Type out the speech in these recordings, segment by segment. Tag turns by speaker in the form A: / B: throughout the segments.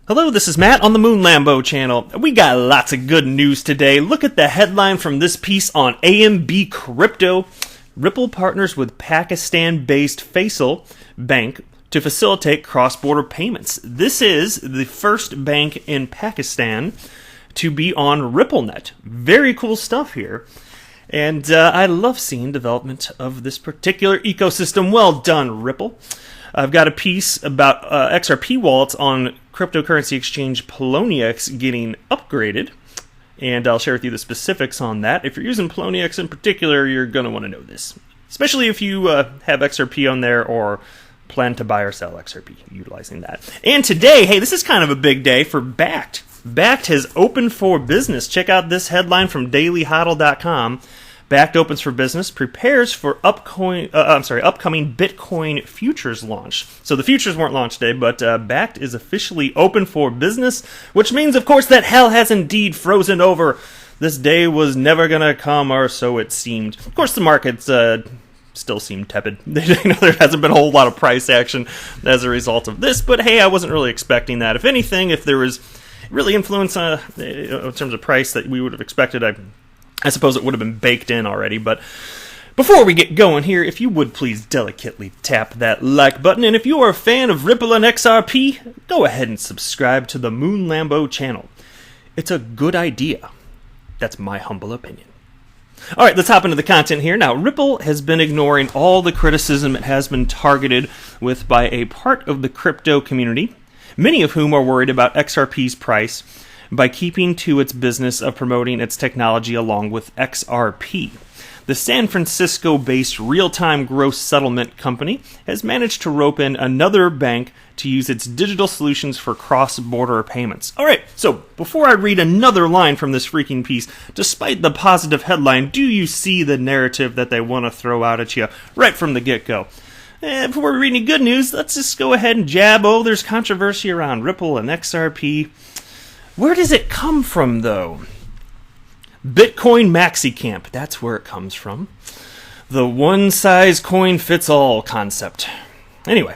A: Hello, this is Matt on the Moon Lambo channel. We got lots of good news today. Look at the headline from this piece on AMB Crypto. Ripple partners with Pakistan-based Faisal Bank to facilitate cross-border payments. This is the first bank in Pakistan to be on RippleNet. Very cool stuff here. And I love seeing development of this particular ecosystem. Well done, Ripple. I've got a piece about XRP wallets on cryptocurrency exchange Poloniex getting upgraded, and I'll share with you the specifics on that. If you're using Poloniex in particular, you're going to want to know this, especially if you have XRP on there or plan to buy or sell XRP utilizing that. And today, hey, this is kind of a big day for Bakkt. Bakkt has opened for business. Check out this headline from dailyhodl.com. Bakkt opens for business, prepares for upcoming Bitcoin futures launch. So the futures weren't launched today, but Bakkt is officially open for business, which means, of course, that hell has indeed frozen over. This day was never going to come, or so it seemed. Of course, the markets still seem tepid. There hasn't been a whole lot of price action as a result of this, but hey, I wasn't really expecting that. If anything, if there was really influence in terms of price that we would have expected, I suppose it would have been baked in already. But before we get going here, if you would please delicately tap that like button, and if you are a fan of Ripple and XRP, go ahead and subscribe to the Moon Lambo channel. It's a good idea. That's my humble opinion. All right, let's hop into the content here. Now, Ripple has been ignoring all the criticism it has been targeted with by a part of the crypto community, many of whom are worried about XRP's price, by keeping to its business of promoting its technology along with XRP. The San Francisco-based real-time gross settlement company has managed to rope in another bank to use its digital solutions for cross-border payments. All right, so before I read another line from this freaking piece, despite the positive headline, do you see the narrative that they want to throw out at you right from the get-go? Before we read any good news, let's just go ahead and jab. Oh, there's controversy around Ripple and XRP. Where does it come from, though? Bitcoin Maxi Camp, that's where it comes from. The one-size-coin-fits-all concept. Anyway,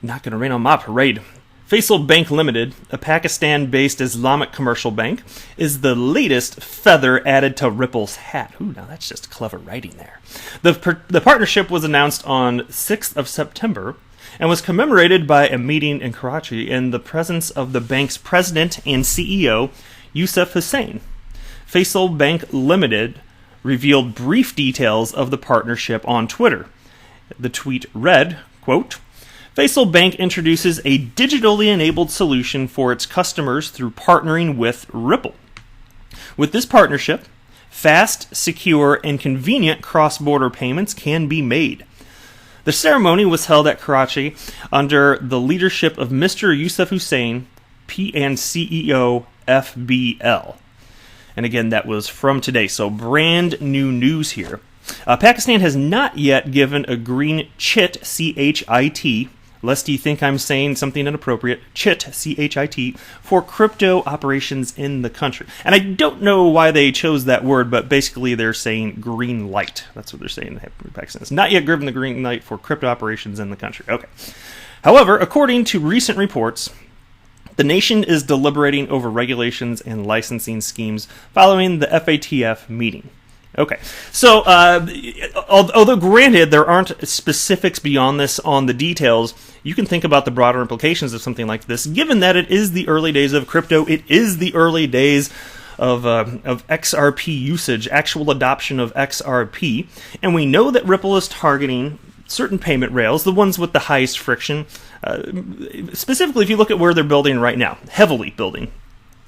A: not going to rain on my parade. Faisal Bank Limited, a Pakistan-based Islamic commercial bank, is the latest feather added to Ripple's hat. Ooh, now that's just clever writing there. The partnership was announced on 6th of September, and was commemorated by a meeting in Karachi in the presence of the bank's president and CEO, Yusuf Hussain. Faisal Bank Limited revealed brief details of the partnership on Twitter. The tweet read, quote, Faisal Bank introduces a digitally enabled solution for its customers through partnering with Ripple. With this partnership, fast, secure, and convenient cross-border payments can be made. The ceremony was held at Karachi under the leadership of Mr. Yusuf Hussain, and CEO FBL. And again, that was from today, so brand new news here. Pakistan has not yet given a green chit, C-H-I-T, lest you think I'm saying something inappropriate, chit, C-H-I-T, for crypto operations in the country. And I don't know why they chose that word, but basically they're saying green light. That's what they're saying in Pakistan. It's not yet given the green light for crypto operations in the country. Okay. However, according to recent reports, the nation is deliberating over regulations and licensing schemes following the FATF meeting. Okay, so although granted there aren't specifics beyond this on the details, you can think about the broader implications of something like this, given that it is the early days of crypto, it is the early days of XRP usage, actual adoption of XRP, and we know that Ripple is targeting certain payment rails, the ones with the highest friction, specifically if you look at where they're building right now, heavily building.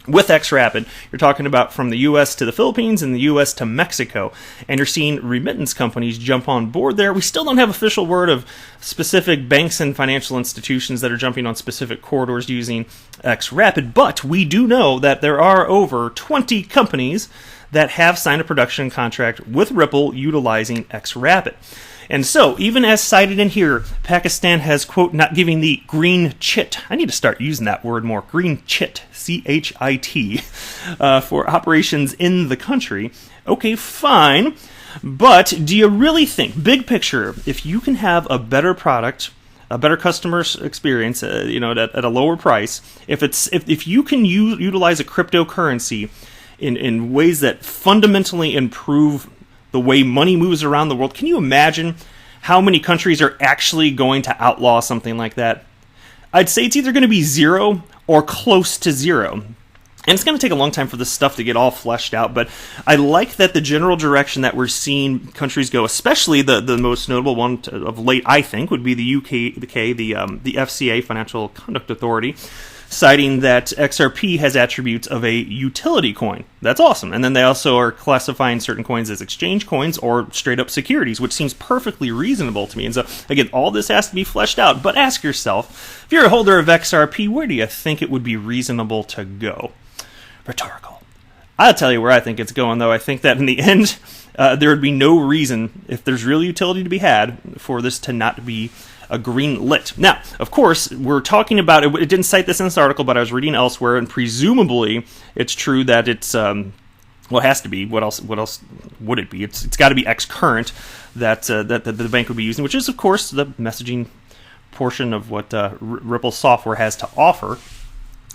A: With XRapid, you're talking about from the U.S. to the Philippines and the U.S. to Mexico, and you're seeing remittance companies jump on board there. We still don't have official word of specific banks and financial institutions that are jumping on specific corridors using XRapid, but we do know that there are over 20 companies that have signed a production contract with Ripple utilizing XRapid. And so, even as cited in here, Pakistan has, quote, not giving the green chit. I need to start using that word more. Green chit, C-H-I-T, for operations in the country. Okay, fine. But do you really think, big picture, if you can have a better product a better customer experience, at a lower price. If you can utilize a cryptocurrency in ways that fundamentally improve the way money moves around the world, can you imagine how many countries are actually going to outlaw something like that? I'd say it's either going to be zero or close to zero. And it's going to take a long time for this stuff to get all fleshed out, but I like that the general direction that we're seeing countries go, especially the most notable one of late, I think, would be the UK, the FCA, Financial Conduct Authority, citing that XRP has attributes of a utility coin. That's awesome. And then they also are classifying certain coins as exchange coins or straight up securities, which seems perfectly reasonable to me. And so, again, all this has to be fleshed out, but ask yourself, if you're a holder of XRP, where do you think it would be reasonable to go? Rhetorical. I'll tell you where I think it's going, though. I think that in the end, there would be no reason, if there's real utility to be had, for this to not be a green lit. Now, of course, we're talking about, it didn't cite this in this article, but I was reading elsewhere, and presumably it's true that it's, it has to be. What else would it be? It's got to be X current that the bank would be using, which is, of course, the messaging portion of what Ripple software has to offer.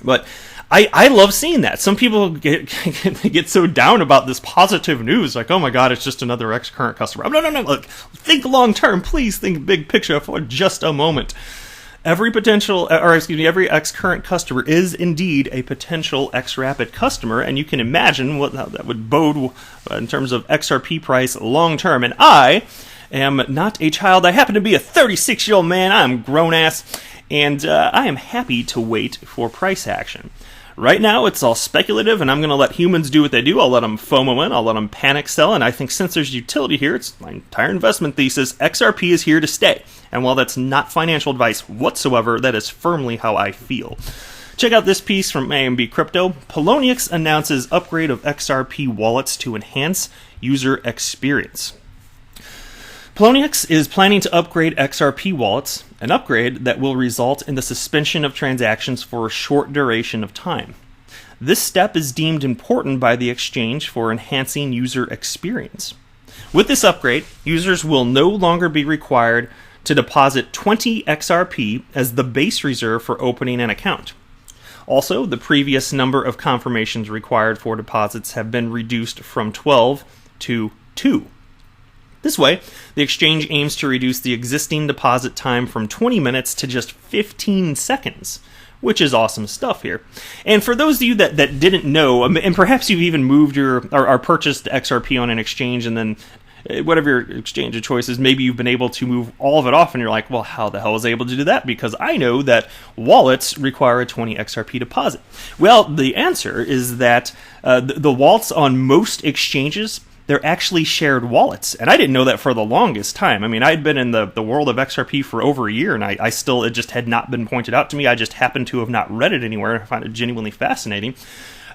A: But I love seeing that. Some people get so down about this positive news, like, oh my God, it's just another X-Current customer. No. Look, think long term. Please think big picture for just a moment. Every X-Current customer is indeed a potential X-Rapid customer, and you can imagine what that would bode in terms of XRP price long term. And I am not a child. I happen to be a 36-year-old man. I'm grown ass, and I am happy to wait for price action. Right now, it's all speculative, and I'm going to let humans do what they do. I'll let them FOMO in. I'll let them panic sell. And I think since there's utility here, it's my entire investment thesis, XRP is here to stay. And while that's not financial advice whatsoever, that is firmly how I feel. Check out this piece from AMB Crypto. Poloniex announces upgrade of XRP wallets to enhance user experience. Poloniex is planning to upgrade XRP wallets, an upgrade that will result in the suspension of transactions for a short duration of time. This step is deemed important by the exchange for enhancing user experience. With this upgrade, users will no longer be required to deposit 20 XRP as the base reserve for opening an account. Also, the previous number of confirmations required for deposits have been reduced from 12 to 2. This way, the exchange aims to reduce the existing deposit time from 20 minutes to just 15 seconds, which is awesome stuff here. And for those of you that didn't know, and perhaps you've even moved or purchased XRP on an exchange, and then whatever your exchange of choice is, maybe you've been able to move all of it off, and you're like, well, how the hell was I able to do that? Because I know that wallets require a 20 XRP deposit. Well, the answer is that the wallets on most exchanges, they're actually shared wallets. And I didn't know that for the longest time. I mean, I'd been in the world of XRP for over a year, and I still, it just had not been pointed out to me. I just happened to have not read it anywhere. I find it genuinely fascinating.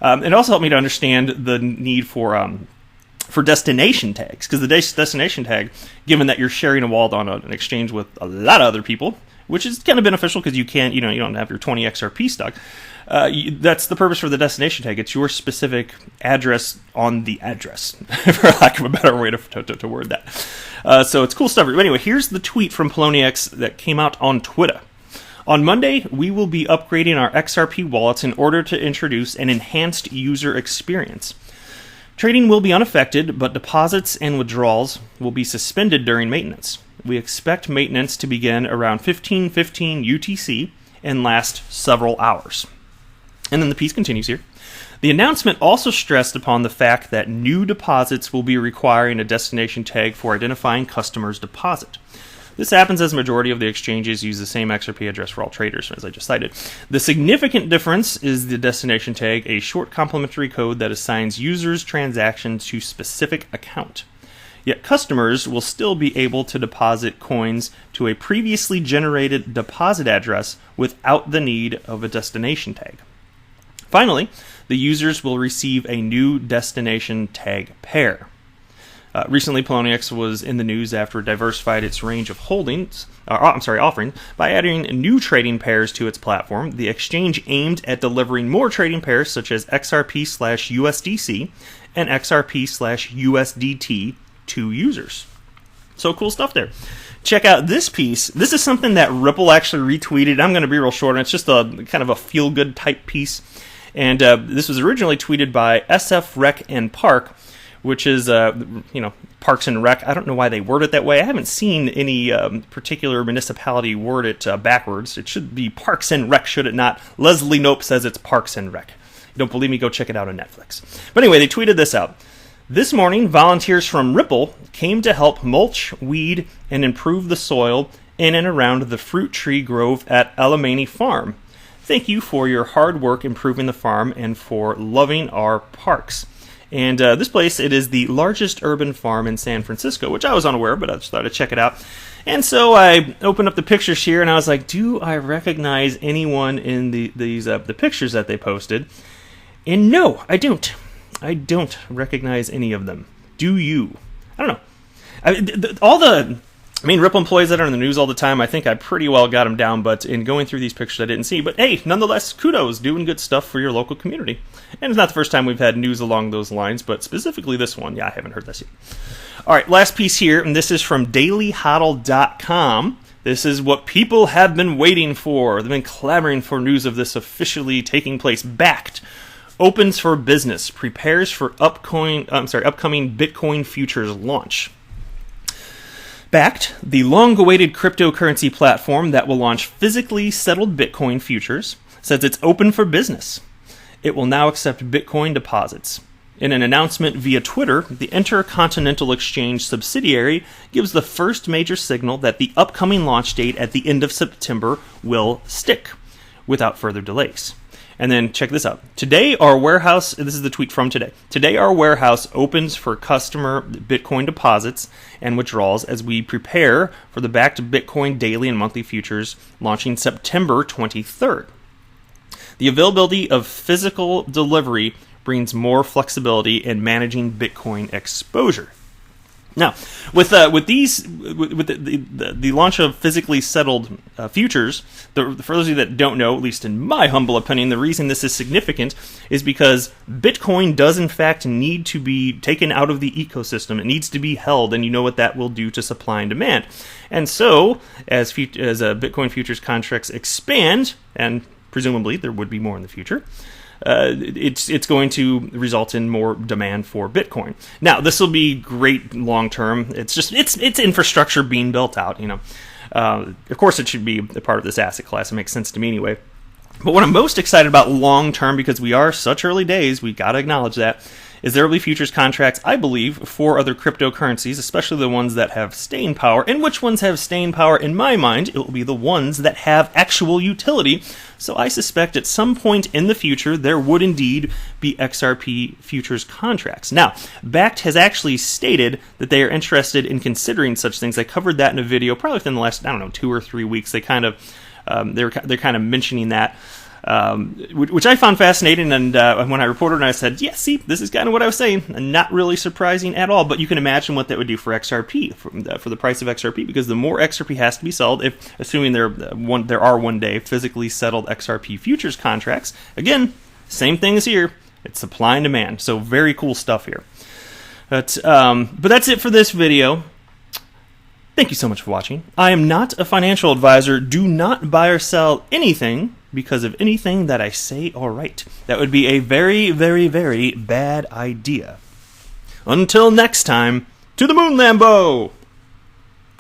A: It also helped me to understand the need for destination tags, because the destination tag, given that you're sharing a wallet on an exchange with a lot of other people, which is kind of beneficial because you don't have your 20 XRP stuck. That's the purpose for the destination tag. It's your specific address on the address, for lack of a better way to word that. So it's cool stuff. But anyway, here's the tweet from Poloniex that came out on Twitter. On Monday, we will be upgrading our XRP wallets in order to introduce an enhanced user experience. Trading will be unaffected, but deposits and withdrawals will be suspended during maintenance. We expect maintenance to begin around 15:15 UTC and last several hours. And then the piece continues here. The announcement also stressed upon the fact that new deposits will be requiring a destination tag for identifying customers' deposit. This happens as the majority of the exchanges use the same XRP address for all traders, as I just cited. The significant difference is the destination tag, a short complementary code that assigns users' transactions to specific account. Yet customers will still be able to deposit coins to a previously generated deposit address without the need of a destination tag. Finally, the users will receive a new destination tag pair. Recently, Poloniex was in the news after it diversified its range of offerings by adding new trading pairs to its platform. The exchange aimed at delivering more trading pairs such as XRP/USDC and XRP/USDT to users. So cool stuff there. check out this piece. This is something that Ripple actually retweeted. I'm going to be real short, and it's just a kind of a feel-good type piece. And this was originally tweeted by SF Rec and Park, which is, Parks and Rec. I don't know why they word it that way. I haven't seen any particular municipality word it backwards. It should be Parks and Rec, should it not? Leslie Knope says it's Parks and Rec. You don't believe me? Go check it out on Netflix. But anyway, they tweeted this out. This morning, volunteers from Ripple came to help mulch, weed, and improve the soil in and around the fruit tree grove at Alemany Farm. Thank you for your hard work improving the farm and for loving our parks. And this place, it is the largest urban farm in San Francisco, which I was unaware of, but I just thought I'd check it out. And so I opened up the pictures here, and I was like, do I recognize anyone in the pictures that they posted? And no, I don't. I don't recognize any of them. Do you? I don't know. Ripple employees that are in the news all the time, I think I pretty well got them down, but in going through these pictures I didn't see. But hey, nonetheless, kudos, doing good stuff for your local community. And it's not the first time we've had news along those lines, but specifically this one. Yeah, I haven't heard this yet. All right, last piece here, and this is from dailyhodl.com. This is what people have been waiting for. They've been clamoring for news of this officially taking place. Bakkt opens for business, prepares for upcoming Bitcoin futures launch. Bakkt, the long-awaited cryptocurrency platform that will launch physically settled Bitcoin futures, says it's open for business. It will now accept Bitcoin deposits. In an announcement via Twitter, the Intercontinental Exchange subsidiary gives the first major signal that the upcoming launch date at the end of September will stick, without further delays. And then check this out. Today, our warehouse, this is the tweet from today. Today, our warehouse opens for customer Bitcoin deposits and withdrawals as we prepare for the Bakkt Bitcoin daily and monthly futures launching September 23rd. The availability of physical delivery brings more flexibility in managing Bitcoin exposure. Now, with the launch of physically settled futures, for those of you that don't know, at least in my humble opinion, the reason this is significant is because Bitcoin does in fact need to be taken out of the ecosystem. It needs to be held, and you know what that will do to supply and demand. And so, as Bitcoin futures contracts expand, and presumably there would be more in the future, it's going to result in more demand for Bitcoin. Now, this will be great long term. It's infrastructure being built out. Of course, it should be a part of this asset class. It makes sense to me anyway. But what I'm most excited about long term, because we are such early days, we got to acknowledge that, is there will be futures contracts, I believe, for other cryptocurrencies, especially the ones that have staying power. And which ones have staying power? In my mind, it will be the ones that have actual utility. So I suspect at some point in the future, there would indeed be XRP futures contracts. Now, Bakkt has actually stated that they are interested in considering such things. I covered that in a video probably within the last, 2 or 3 weeks. They're kind of mentioning that. Which I found fascinating, and when I reported, I said, yeah, see, this is kind of what I was saying. Not really surprising at all, but you can imagine what that would do for XRP, for the price of XRP, because the more XRP has to be sold, assuming there are one day physically settled XRP futures contracts, again, same thing as here, it's supply and demand, so very cool stuff here. But that's it for this video. Thank you so much for watching. I am not a financial advisor. Do not buy or sell anything because of anything that I say or write. That would be a very, very, very bad idea. Until next time, to the moon, Lambo!